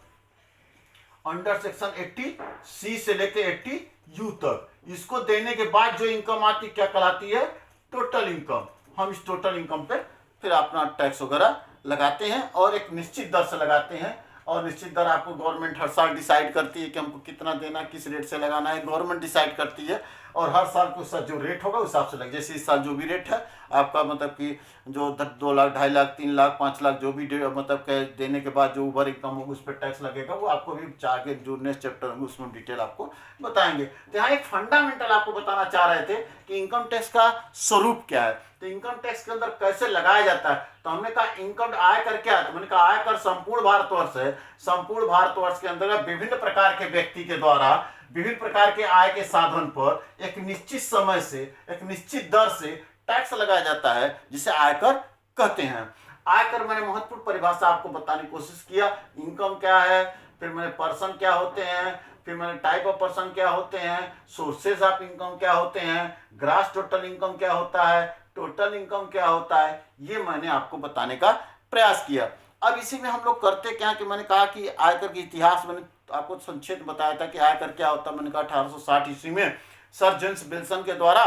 under section 80C से लेके 80U तक। इसको देने के बाद जो इनकम आती क्या कहलाती है, टोटल इनकम। हम इस टोटल इनकम पे फिर अपना टैक्स वगैरह लगाते हैं और एक निश्चित दर से लगाते हैं। और निश्चित दर आपको गवर्नमेंट हर साल डिसाइड करती है कि हमको कितना देना, किस रेट से लगाना है, गवर्नमेंट डिसाइड करती है। और हर साल के साथ जो रेट होगा उस हिसाब से लगे। जैसे इस साल जो भी रेट है आपका, मतलब कि जो 2 लाख, 2.5 लाख, 3 लाख, 5 लाख जो भी मतलब देने के बाद जो ओवर इनकम होगा उस पर टैक्स लगेगा, वो आपको भी आगे जो नेक्स्ट चैप्टर होंगे उसमें डिटेल आपको बताएंगे। तो यहाँ एक फंडामेंटल आपको बताना चाह रहे थे कि इनकम टैक्स का स्वरूप क्या है, तो इनकम टैक्स के अंदर कैसे लगाया जाता है। तो हमने कहा इनकम आयकर क्या है, तो मैंने कहा आयकर संपूर्ण भारतवर्ष है। संपूर्ण भारतवर्ष के अंदर विभिन्न प्रकार के व्यक्ति के द्वारा विभिन्न प्रकार के आय के साधन पर एक निश्चित समय से, एक निश्चित दर से टैक्स लगाया जाता है, जिसे आयकर कहते हैं। आयकर मैंने महत्वपूर्ण परिभाषा आपको बताने की कोशिश किया। इनकम क्या है, फिर मैंने पर्सन क्या होते हैं, फिर मैंने टाइप ऑफ पर्सन क्या होते हैं, सोर्सेज ऑफ इनकम क्या होते हैं, ग्रास टोटल इनकम क्या होता है, टोटल इनकम क्या होता है, ये मैंने आपको बताने का प्रयास किया। अब इसी में हम लोग करते क्या कि मैंने कहा कि आयकर के इतिहास मैंने आपको संक्षेप बताया था कि आयकर क्या होता है। मैंने कहा 1860 ईस्वी में सर जेम्स विल्सन के द्वारा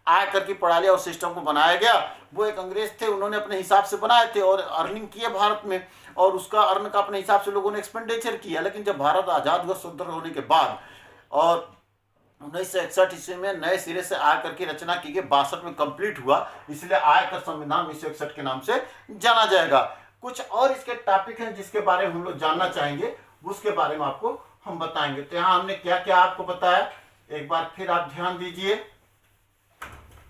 आयकर की प्रणाली और सिस्टम को बनाया गया। वो एक अंग्रेज थे, उन्होंने अपने हिसाब से बनाए थे और अर्निंग किए भारत में, और उसका अर्न का अपने हिसाब से लोगों ने एक्सपेंडिचर किया। लेकिन जब भारत आज़ाद हुआ स्वतंत्र होने के बाद और 1961 ईस्वी में नए सिरे से आयकर की रचना की गई, 62 में कंप्लीट हुआ, इसलिए आयकर संविधान 1961 के नाम से जाना जाएगा। कुछ और इसके टॉपिक हैं जिसके बारे में हम लोग जानना चाहेंगे, उसके बारे में आपको हम बताएंगे। तो यहाँ हमने क्या क्या आपको बताया, एक बार फिर आप ध्यान दीजिए।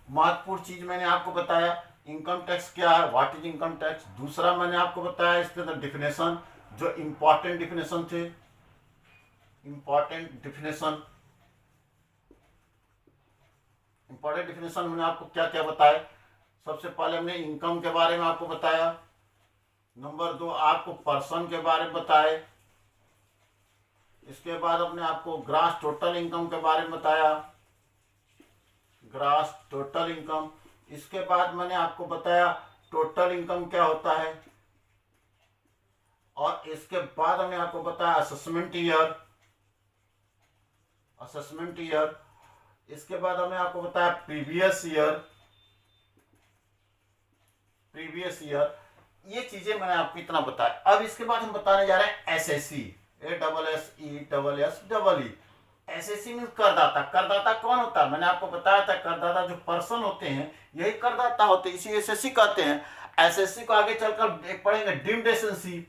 महत्वपूर्ण चीज मैंने आपको बताया, इनकम टैक्स क्या है, व्हाट इज इनकम टैक्स। दूसरा मैंने आपको बताया इसके अंदर डिफिनेशन, जो इंपॉर्टेंट डिफिनेशन थे, इंपॉर्टेंट डिफिनेशन मैंने आपको क्या क्या बताया। सबसे पहले हमने इनकम के बारे में आपको बताया, नंबर 2 आपको पर्सन के बारे में बताए, इसके बाद हमने आपको ग्रास टोटल इनकम के बारे में बताया, ग्रास टोटल इनकम। इसके बाद मैंने आपको बताया टोटल इनकम क्या होता है, और इसके बाद हमने आपको बताया असेसमेंट ईयर, असेसमेंट ईयर। इसके बाद हमने आपको बताया प्रीवियस ईयर, प्रीवियस ईयर। ये चीजें मैंने आपको इतना बताया। अब इसके बाद हम बताने जा रहे हैं एसएससी, ASSESSE। एसएससी मीन्स करदाता। करदाता कौन होता है, मैंने आपको बताया था, करदाता जो पर्सन होते हैं यही करदाता होते हैं, इसी एसएससी कहते हैं। एसएससी को आगे चलकर एक पढ़ेंगे डीम्ड एसएससी।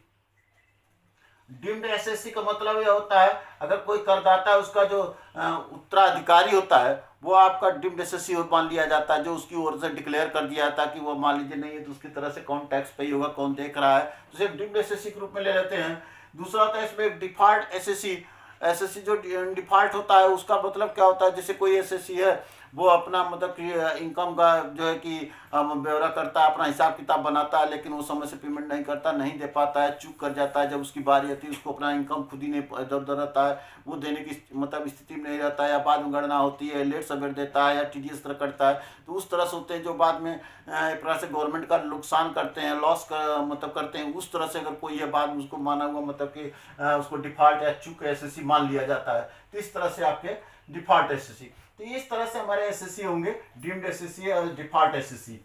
डीम्ड एसएससी का मतलब यह होता है, अगर कोई करदाता है उसका जो उत्तराधिकारी होता है वो आपका डीम्ड एसएससी मान लिया जाता है, जो उसकी ओर से डिक्लेयर कर दिया जाता है कि वो मान लीजिए नहीं है तो उसकी तरह से कौन टैक्स पे होगा, कौन देख रहा है, तो सिर्फ डीम्ड एसएससी के रूप में ले लेते हैं। दूसरा होता है इसमें डिफॉल्ट एसएससी। एसएससी जो डिफॉल्ट होता है उसका मतलब क्या होता है, जैसे कोई एसएससी है वो अपना मतलब कि इनकम का जो है कि ब्यौरा करता है, अपना हिसाब किताब बनाता है, लेकिन वो समय से पेमेंट नहीं करता, नहीं दे पाता है, चूक कर जाता है। जब उसकी बारी आती है उसको अपना इनकम खुद ही नहीं इधर उधर रहता है, वो देने की मतलब स्थिति में नहीं रहता है, या बाद में गणना होती है लेट सवेर देता है या टीडीएस तरह करता है। तो उस तरह से होते हैं जो बाद में एक प्रकार से गवर्नमेंट का नुकसान करते हैं, लॉस का मतलब करते हैं। उस तरह से अगर कोई है बाद में उसको माना हुआ मतलब कि उसको डिफॉल्ट या चूक एसएससी मान लिया जाता है। तो इस तरह से आपके डिफॉल्ट एसएससी, तो इस तरह से हमारे एसएससी होंगे, डीम्ड एसएससी और डिफॉल्ट एसएससी।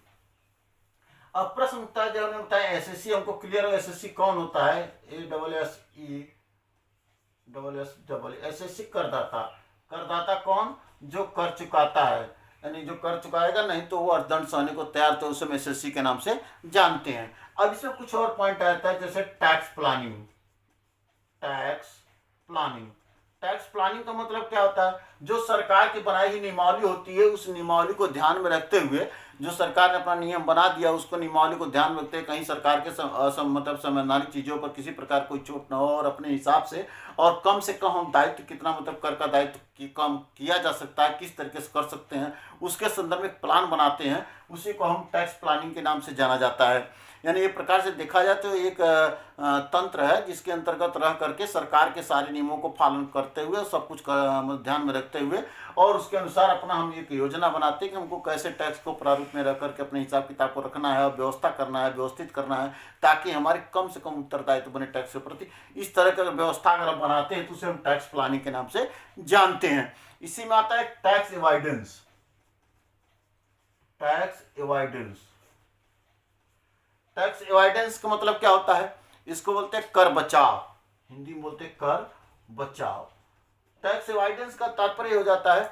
अब प्रश्न उठता है, जब हमने बताया एसएससी हमको क्लियर हो एसएससी कौन होता है, ASSE एसएससी करदाता। करदाता कौन, जो कर चुकाता है, यानी जो कर चुकाएगा, नहीं तो वो अर्थदंड सहने को तैयार, तो उसे हम एसएससी के नाम से जानते हैं। अब इसमें कुछ और पॉइंट आता है, जैसे tax planning. Tax planning, tax planning का मतलब क्या होता है, जो सरकार की बनाई हुई नियमावली होती है उस नियमावली को ध्यान में रखते हुए, जो सरकार ने अपना नियम बना दिया उसको नियमावली को ध्यान में रखते हुए कहीं सरकार के मतलब संवैधानिक चीज़ों पर किसी प्रकार कोई चोट न हो, और अपने हिसाब से कम हम दायित्व कितना मतलब कर का दायित्व कम किया जा सकता है, किस तरीके से कर सकते हैं, उसके संदर्भ में प्लान बनाते हैं, उसी को हम टैक्स प्लानिंग के नाम से जाना जाता है। यानी एक प्रकार से देखा जाए तो एक तंत्र है जिसके अंतर्गत रह करके सरकार के सारे नियमों को पालन करते हुए, सब कुछ ध्यान में रखते हुए, और उसके अनुसार अपना हम एक योजना बनाते हैं कि हमको कैसे टैक्स को प्रारूप में रह करके अपने हिसाब किताब को रखना है, व्यवस्था करना है, व्यवस्थित करना है, ताकि हमारे कम से कम उत्तरदायित्व बने टैक्स के प्रति। इस तरह का व्यवस्था अगर हम बनाते हैं तो उसे हम टैक्स प्लानिंग के नाम से जानते हैं। इसी में आता है tax avoidance. Tax avoidance, tax avoidance का मतलब क्या होता है, इसको बोलते हैं कर बचाव, हिंदी में बोलते हैं कर बचाव। टैक्स एवॉइडेंस का तात्पर्य हो जाता है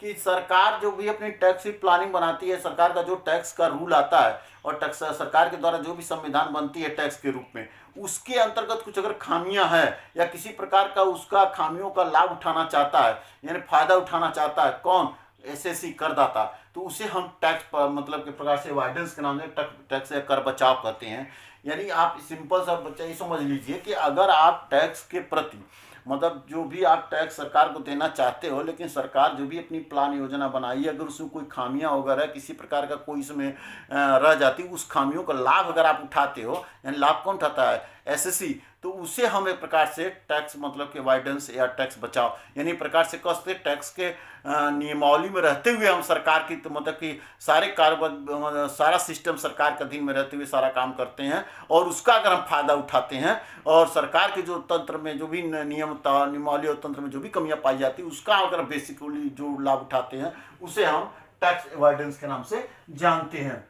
कि सरकार जो भी अपनी टैक्स की प्लानिंग बनाती है, सरकार का जो टैक्स का रूल आता है और टैक्स सरकार के द्वारा जो भी संविधान बनती है टैक्स के रूप में, उसके अंतर्गत कुछ अगर खामियां हैं या किसी प्रकार का उसका खामियों का लाभ उठाना चाहता है, यानी फायदा उठाना चाहता है, कौन, एसएससी करदाता, तो उसे हम टैक्स मतलब के प्रकार से अवॉइडेंस के नाम से टैक्स या कर बचाव कहते हैं। यानी आप सिंपल सा बच्चा ये समझ लीजिए कि अगर आप टैक्स के प्रति मतलब जो भी आप टैक्स सरकार को देना चाहते हो, लेकिन सरकार जो भी अपनी प्लान योजना बनाई है, अगर उसमें कोई खामियां वगैरह किसी प्रकार का कोई इसमें रह जाती, उस खामियों का लाभ अगर आप उठाते हो, यानी लाभ कौन उठाता है, एसएससी, तो उसे हम एक प्रकार से टैक्स मतलब के अवॉइडेंस या टैक्स बचाव, यानी प्रकार से कसते टैक्स के नियमावली में रहते हुए हम सरकार की तो मतलब कि सारे कारोबार सारा सिस्टम सरकार के अधीन में रहते हुए सारा काम करते हैं, और उसका अगर हम फायदा उठाते हैं और सरकार के जो तंत्र में जो भी नियमावली और तंत्र में जो भी कमियां पाई जाती है उसका अगर बेसिकली जो लाभ उठाते हैं उसे हम टैक्स अवॉइडेंस के नाम से जानते हैं।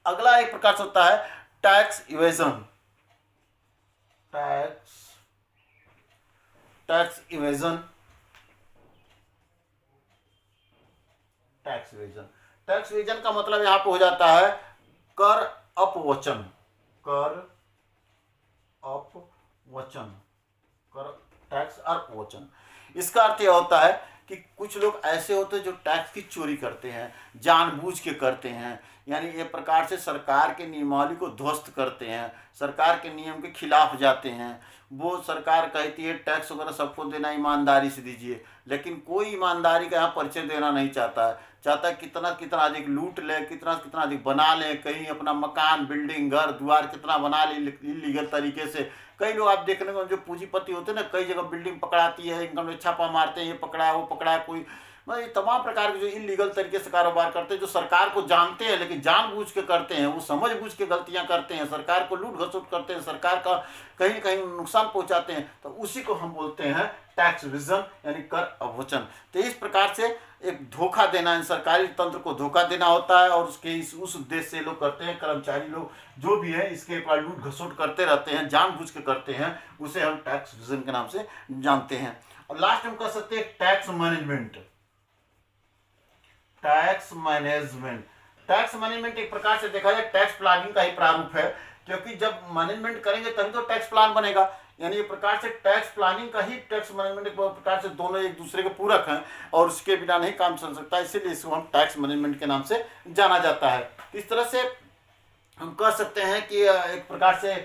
अगला एक प्रकार से होता है tax evasion. Tax evasion, tax evasion. Tax evasion का मतलब यहाँ पे हो जाता है कर अपवचन, कर अपवचन, कर टैक्स अपवचन। इसका अर्थ यह होता है कि कुछ लोग ऐसे होते हैं जो टैक्स की चोरी करते हैं, जानबूझ के करते हैं, यानी एक प्रकार से सरकार के नियमावली को ध्वस्त करते हैं, सरकार के नियम के खिलाफ जाते हैं। वो सरकार कहती है टैक्स वगैरह सबको देना, ईमानदारी से दीजिए, लेकिन कोई ईमानदारी का यहाँ परिचय देना नहीं चाहता है। चाहता है कितना कितना अधिक लूट ले, कितना कितना अधिक बना ले, कहीं अपना मकान, बिल्डिंग, घर द्वार कितना बना ले इलीगल तरीके से। कई लोग आप देखने को जो पूंजीपति होते हैं ना, कई जगह बिल्डिंग पकड़ाती है, इनकम टैक्स छापा मारते हैं, ये पकड़ा है वो पकड़ा है, कोई मतलब ये तमाम प्रकार के जो इलीगल तरीके से कारोबार करते हैं, जो सरकार को जानते हैं लेकिन जानबूझ के करते हैं, वो समझबूझ के गलतियां करते हैं, सरकार को लूट घसुट करते हैं, सरकार का कहीं न कहीं नुकसान पहुंचाते हैं, तो उसी को हम बोलते हैं टैक्स इवेजन यानी कर अपवचन। तो इस प्रकार से एक धोखा देना, सरकारी तंत्र को धोखा देना होता है और उसके उस उद्देश्य से लोग करते हैं। कर्मचारी लोग जो भी है इसके ऊपर लूट घसुट करते रहते हैं, जानबूझ के करते हैं, उसे हम टैक्स इवेजन के नाम से जानते हैं। और लास्ट हम कह सकते हैं tax management. Tax management, tax management एक प्रकार से देखा जाए टैक्स प्लानिंग का ही प्रारूप है, क्योंकि जब मैनेजमेंट करेंगे तभी तो टैक्स प्लान बनेगा। यानी एक प्रकार से टैक्स प्लानिंग का ही टैक्स मैनेजमेंट, एक प्रकार से दोनों एक दूसरे के पूरक हैं और उसके बिना नहीं काम चल सकता, इसीलिए इसको हम टैक्स मैनेजमेंट के नाम से जाना जाता है। इस तरह से हम कह सकते हैं कि एक प्रकार से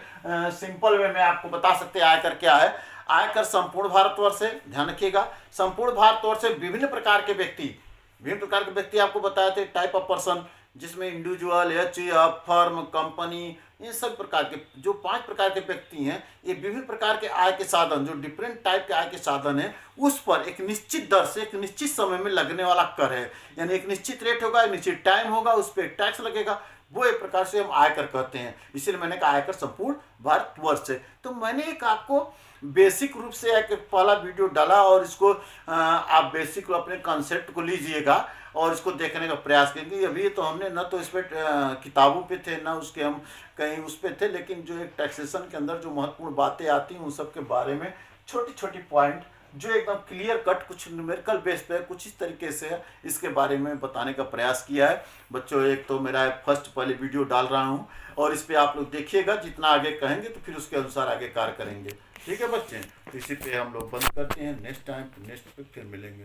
सिंपल वे में आपको बता सकते हैं आयकर क्या है। आयकर संपूर्ण भारतवर्ष से, ध्यान रखिएगा, संपूर्ण भारतवर्ष से विभिन्न प्रकार के व्यक्ति आपको बताए थे, टाइप ऑफ पर्सन, जिसमें इंडिविजुअल, एचयूएफ, फर्म, कंपनी, इन सब प्रकार के जो 5 प्रकार के व्यक्ति हैं, ये विभिन्न प्रकार के आय के साधन, जो डिफरेंट टाइप के आय के साधन हैं, उस पर एक निश्चित दर से एक निश्चित समय में लगने वाला कर है। यानी एक निश्चित रेट होगा, एक निश्चित टाइम होगा, उस पर टैक्स लगेगा, वो एक प्रकार से हम आयकर कहते हैं। इसीलिए मैंने कहा आयकर संपूर्ण भारतवर्ष से। तो मैंने एक आपको बेसिक रूप से एक पहला वीडियो डाला और इसको आप बेसिक अपने कॉन्सेप्ट को लीजिएगा और इसको देखने का प्रयास करेंगे। अभी तो हमने न तो इस पर किताबों पे थे, ना उसके हम कहीं उस पर थे, लेकिन जो एक टैक्सेशन के अंदर जो महत्वपूर्ण बातें आती हैं उन सब के बारे में छोटी छोटी पॉइंट जो एकदम क्लियर कट कुछ न्यूमेरिकल बेस पे कुछ इस तरीके से इसके बारे में बताने का प्रयास किया है। बच्चों एक तो मेरा फर्स्ट पहले वीडियो डाल रहा हूँ और इस पर आप लोग देखिएगा, जितना आगे कहेंगे तो फिर उसके अनुसार आगे कार्य करेंगे। ठीक है बच्चे, तो इसी पे हम लोग बंद करते हैं। नेक्स्ट टाइम नेक्स्ट पे फिर मिलेंगे।